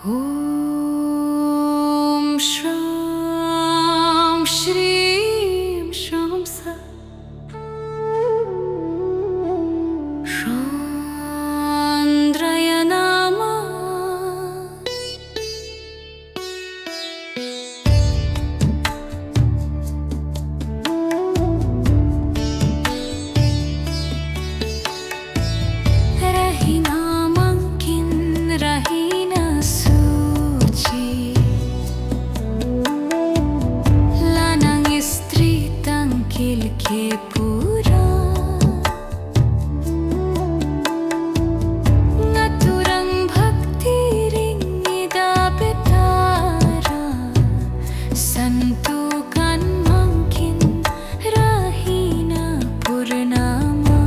ॐ श्रां श्रीं श्रां सा श्रान्द्रय नमः। रही नामांकिन रही न सूची, lanang istri tangkil ke pura, ngaturang bhakti ring ida betara, santukan mangkin rahina purnama.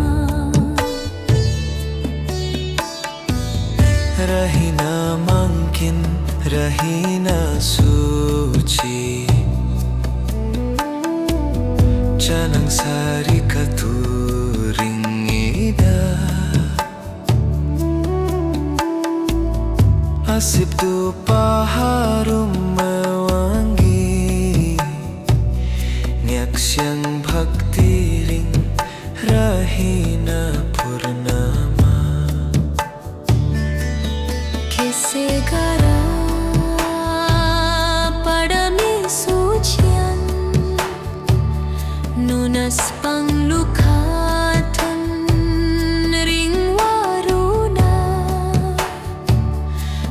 रही ना मुमकिन रही ना सूची, canang sari katuring ida, asip tu paharum mewangi, nyak siyang bhakti ring rahina purnama. Kese gara padami sucian, nunas panglukatan ring waruna,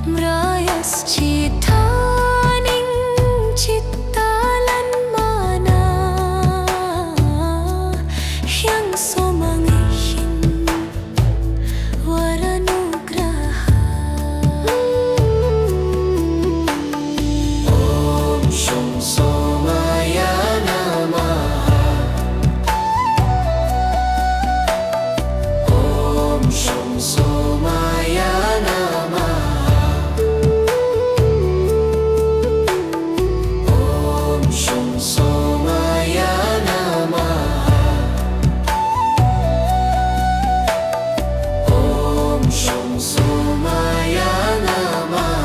mrayas citaning citalan mana, yang somangihin waranugraha. Om Shum Somaya Namaha. Om Shum Somaya Namaha. Om Shum Somaya Namaha. Om Shum Somaya Namaha.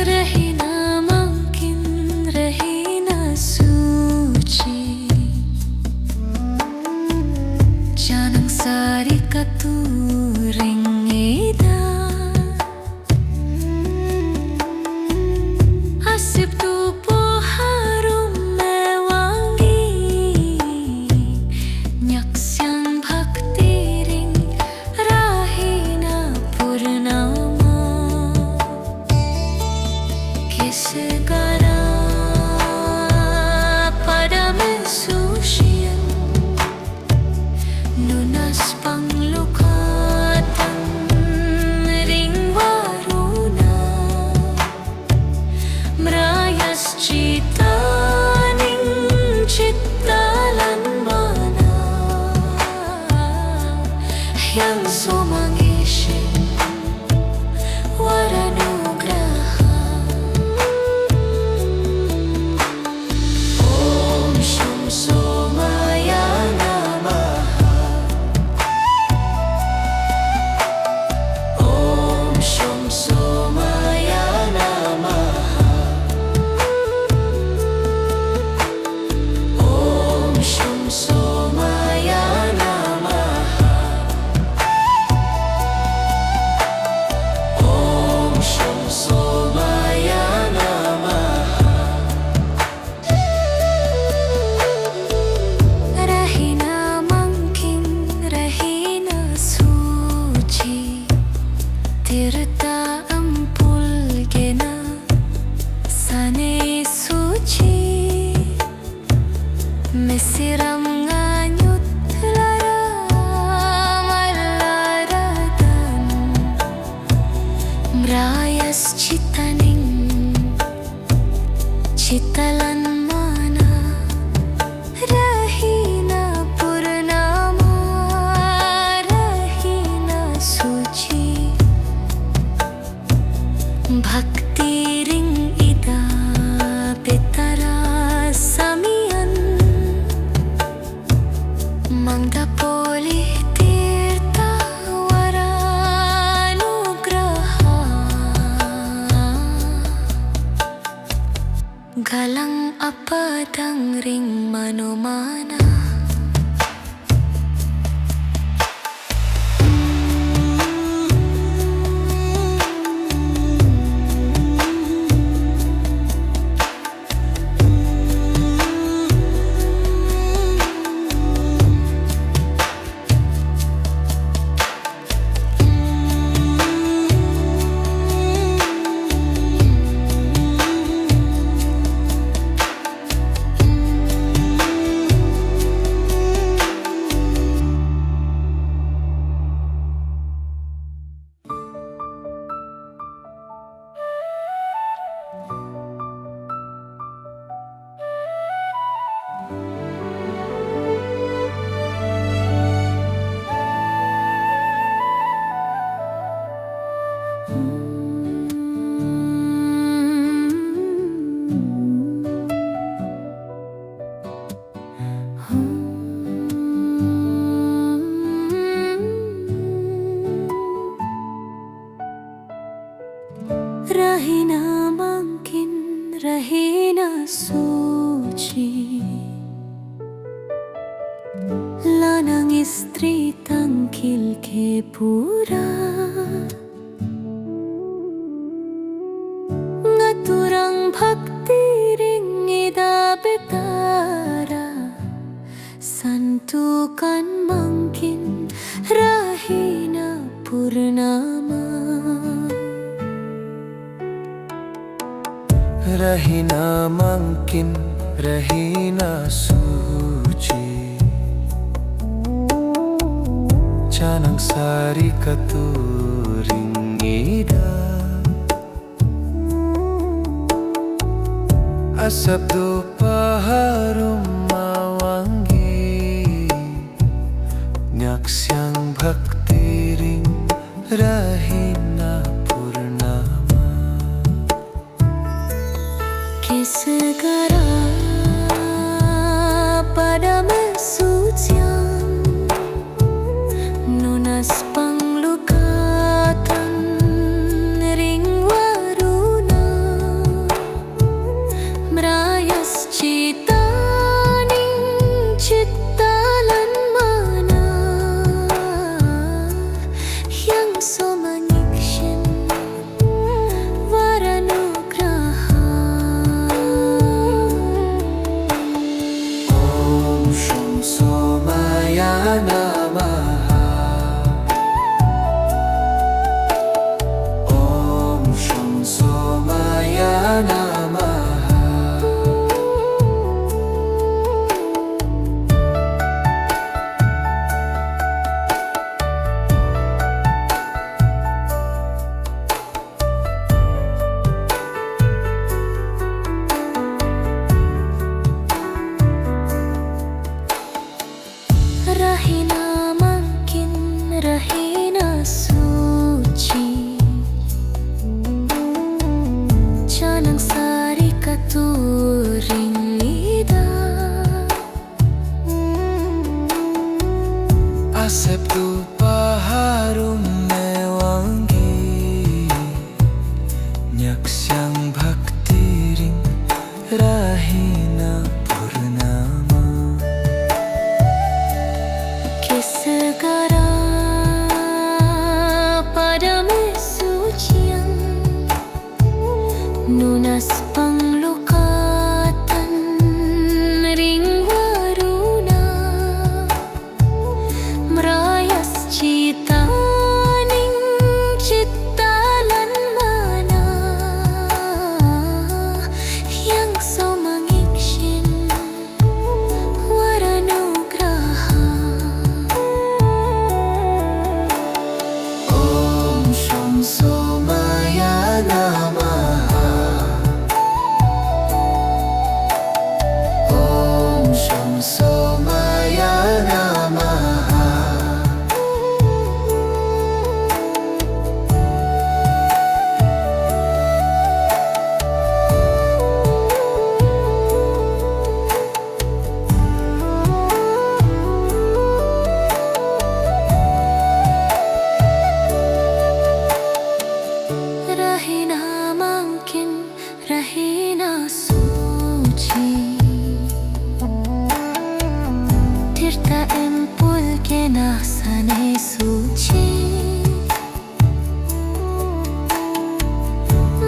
रही नामांकिन रही न सूची, canang sari katuring ida, asip tu harum mewangi, nyak siyang bhakti ring rahina purnama. Kesegara padami sucian, nunas panglukatan ring waruna, mrayas citaning citalan mana, yang somangisin waranugraha. Om Shum Somaya Namaha. Om Shum Somaya Namaha. Om Shum Somaya Namaha. Kalang apa dang ring mano-mana. रही ना मुमकिन, रही ना सूची, lanang istri tangkil ke pura, ngaturang bhakti ring ida betara, santukan mungkin rahina purnama. रही ना मुमकिन, रही ना सूची, canang sari katuring ida, asap dupa harum mawangi, nyaksiang bhakti ring rahina purnama. Segera pada mesucian, nunas panglukatan ring waruna, merayas cita ning citalan mana yang so mangikshin waranugraha. Somaya Namaha. Om Sham Somaya Namaha. Rahina mungkin, rahina suci, canang sari katuring ida, Asep dupa harum mewangi, nyaksiang bhakti ring rahina purnama. Segera pada mesucian, nunas panglukatan ring waruna, merayas cita ning citalan mana yang so mangikshin waranugraha. Somaya Namaha. Om Sham Somaya Namaha. sane suci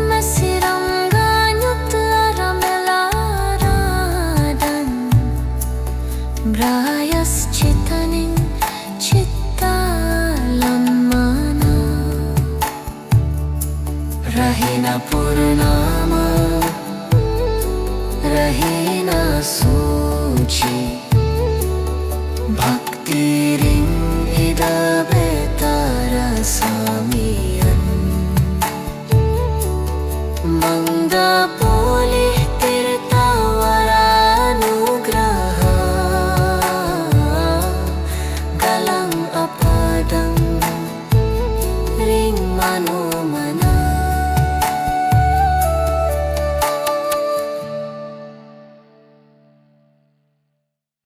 Masiranganyut laramelaran Brayas citaning citalan mana Rahina purnama Rahina suci Bhakti ring idabe tarasamian Mangga polih tirtawaranugraha Galang apadang ring mano mana